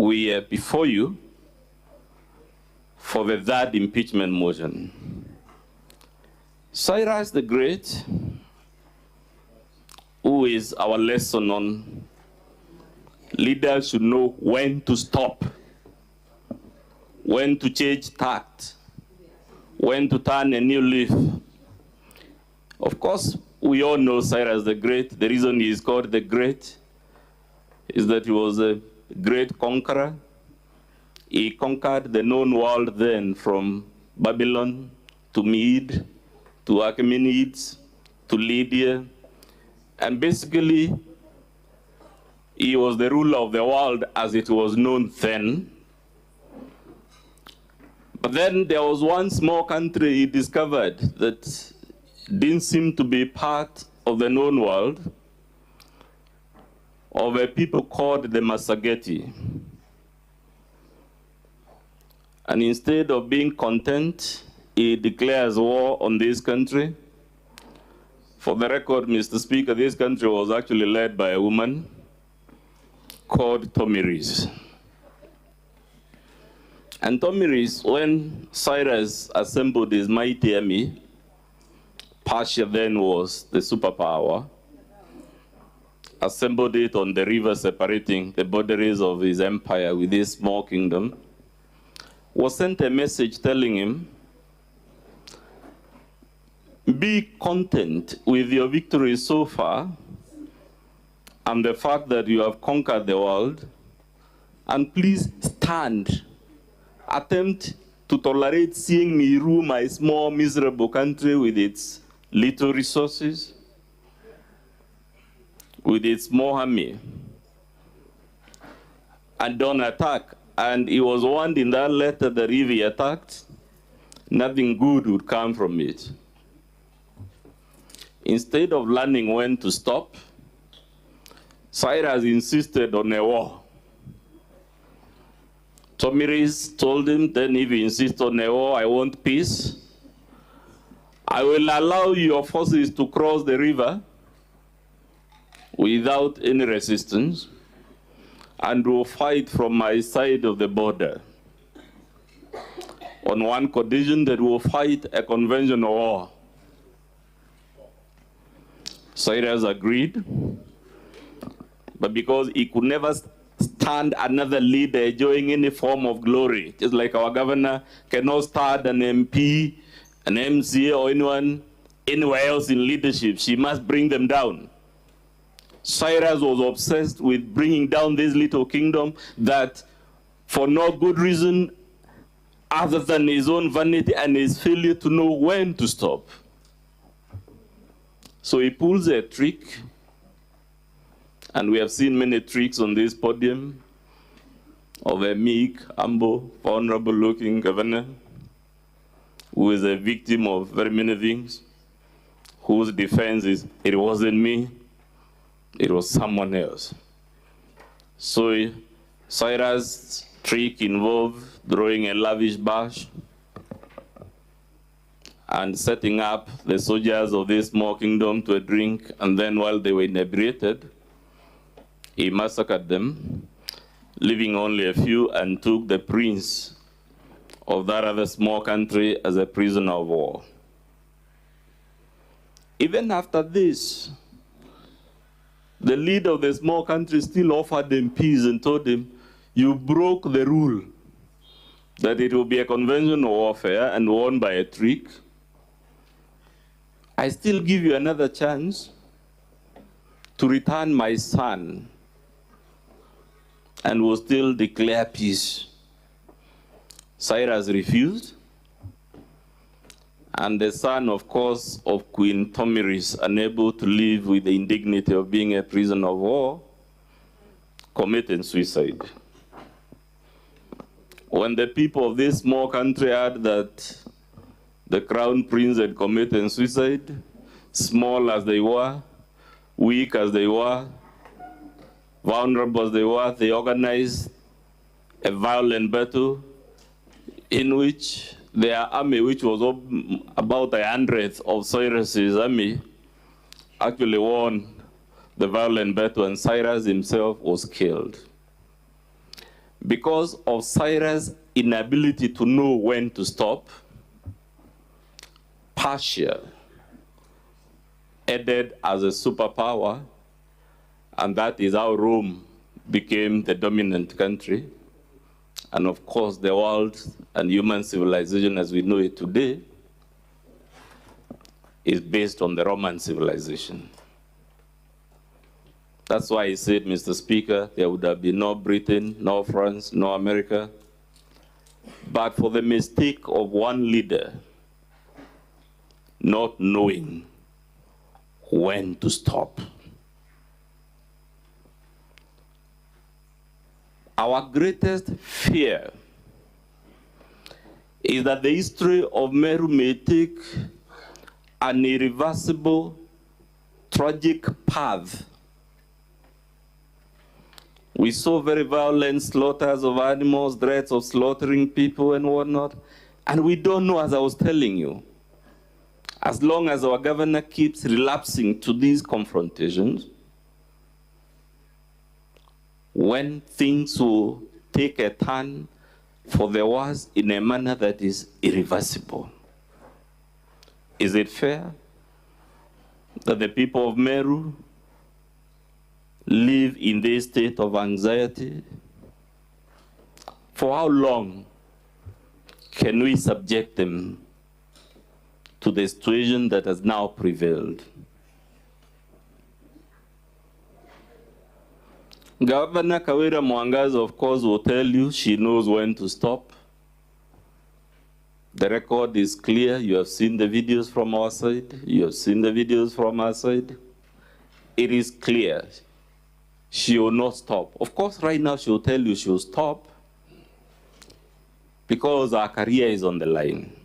we are before you for the third impeachment motion. Cyrus the Great, who is our lesson on leaders should know when to stop, when to change tact, when to turn a new leaf. Of course, we all know Cyrus the Great. The reason he is called the Great is that he was a great conqueror. He conquered the known world then, from Babylon to Mede to Achaemenids to Lydia. And basically, he was the ruler of the world as it was known then. But then there was one small country he discovered that didn't seem to be part of the known world, of a people called the Massageti. And instead of being content, he declares war on this country. For the record, Mr. Speaker, this country was actually led by a woman called Tomiris. And Tomiris, when Cyrus assembled his mighty army, Persia then was the superpower, assembled it on the river separating the boundaries of his empire with this small kingdom, was sent a message telling him, be content with your victory so far and the fact that you have conquered the world, and please stand. Attempt to tolerate seeing me rule my small, miserable country with its little resources, with its small army, and don't attack. And he was warned in that letter that if he attacked, nothing good would come from it. Instead of learning when to stop, Cyrus insisted on a war. Tomiris told him, then if you insist on a war, I want peace. I will allow your forces to cross the river without any resistance, and will fight from my side of the border. On one condition, that will fight a conventional war. Cyrus agreed, but because he could never stand another leader enjoying any form of glory, just like our governor cannot stand an MP, an MCA, or anyone anywhere else in leadership, she must bring them down. Cyrus was obsessed with bringing down this little kingdom that, for no good reason other than his own vanity and his failure to know when to stop. So he pulls a trick, and we have seen many tricks on this podium, of a meek, humble, vulnerable-looking governor who is a victim of very many things, whose defense is, it wasn't me, it was someone else. So Cyrus' trick involved throwing a lavish bash and setting up the soldiers of this small kingdom to a drink, and then while they were inebriated, he massacred them, leaving only a few, and took the prince of that other small country as a prisoner of war. Even after this, the leader of the small country still offered him peace and told him, you broke the rule that it will be a conventional warfare and won by a trick. I still give you another chance to return my son, and will still declare peace. Cyrus refused, and the son, of course, of Queen Tomiris, unable to live with the indignity of being a prisoner of war, committed suicide. When the people of this small country heard that the crown prince had committed suicide, small as they were, weak as they were, vulnerable as they were, they organized a violent battle in which their army, which was about 100th of Cyrus's army, actually won the violent battle, and Cyrus himself was killed. because of Cyrus' inability to know when to stop, Persia added as a superpower, and that is how Rome became the dominant country. And of course, the world and human civilization as we know it today is based on the Roman civilization. That's why he said, Mr. Speaker, there would have been no Britain, no France, no America, but for the mistake of one leader not knowing when to stop. Our greatest fear is that the history of Meru may take an irreversible, tragic path. We saw very violent slaughters of animals, threats of slaughtering people and whatnot, and we don't know, as I was telling you, as long as our governor keeps relapsing to these confrontations, when things will take a turn for the worse in a manner that is irreversible. Is it fair that the people of Meru live in this state of anxiety? For how long can we subject them to the situation that has now prevailed? Governor Kawira Mwangaza, of course, will tell you she knows when to stop. The record is clear. You have seen the videos from our side. You have seen the videos from our side. It is clear. She will not stop. Of course, right now she will tell you she will stop because our career is on the line.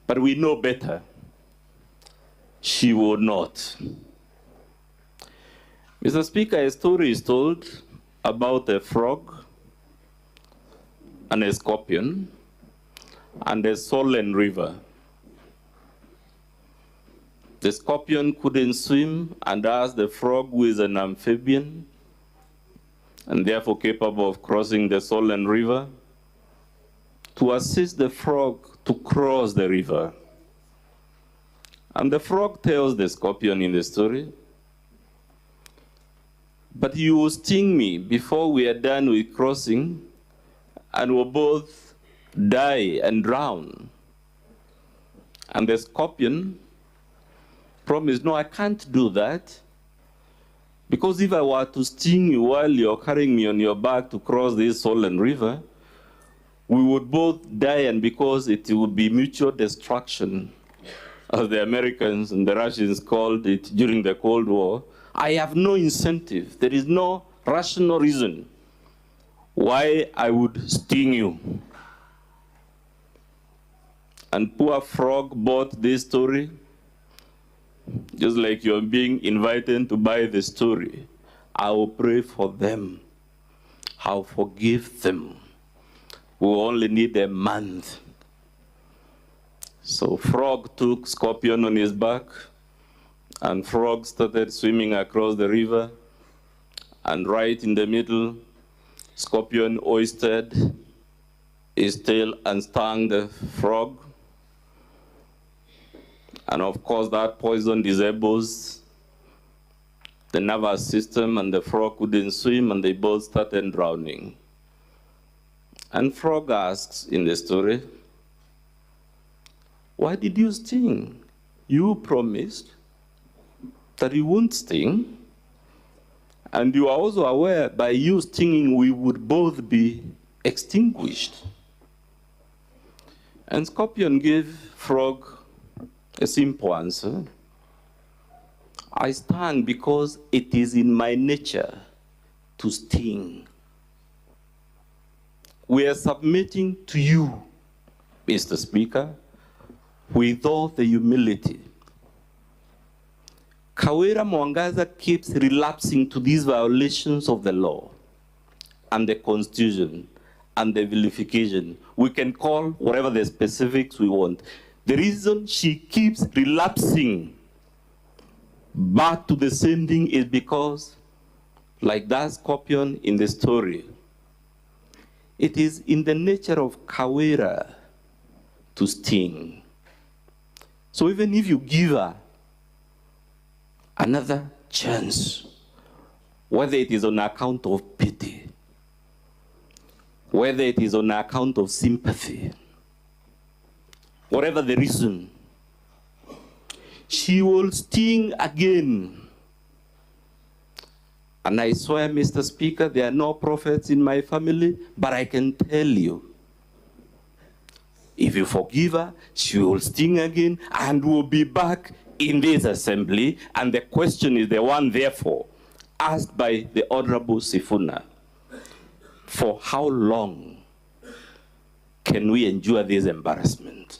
But we know better. She will not. Mr. Speaker, a story is told about a frog and a scorpion and a swollen river. The scorpion couldn't swim and asked the frog, who is an amphibian and therefore capable of crossing the swollen river, to assist the frog to cross the river. And the frog tells the scorpion in the story, but you will sting me before we are done with crossing, and we'll both die and drown. And the scorpion promised, no, I can't do that, because if I were to sting you while you're carrying me on your back to cross this swollen river, we would both die, and because it would be mutual destruction, as the Americans and the Russians called it during the Cold War, I have no incentive. There is no rational reason why I would sting you. And poor frog bought this story, just like you're being invited to buy the story. I will pray for them. I'll forgive them. We only need a month. So frog took scorpion on his back, and frog started swimming across the river, and right in the middle, scorpion oystered his tail and stung the frog. And of course, that poison disables the nervous system, and the frog couldn't swim, and they both started drowning. And frog asks in the story, why did you sting? You promised that you won't sting, and you are also aware by you stinging we would both be extinguished. And scorpion gave frog a simple answer. I stung because it is in my nature to sting. We are submitting to you, Mr. Speaker, with all the humility. Kawira Mwangaza keeps relapsing to these violations of the law and the Constitution and the vilification. We can call whatever the specifics we want. The reason she keeps relapsing back to the same thing is because, like that scorpion in the story, It is in the nature of Kawera to sting. So even if you give her another chance, whether it is on account of pity, whether it is on account of sympathy, whatever the reason, she will sting again. And I swear, Mr. Speaker, there are no prophets in my family, but I can tell you, if you forgive her, she will sting again and will be back in this assembly. And the question is the one, therefore, asked by the Honorable Sifuna: for how long can we endure this embarrassment?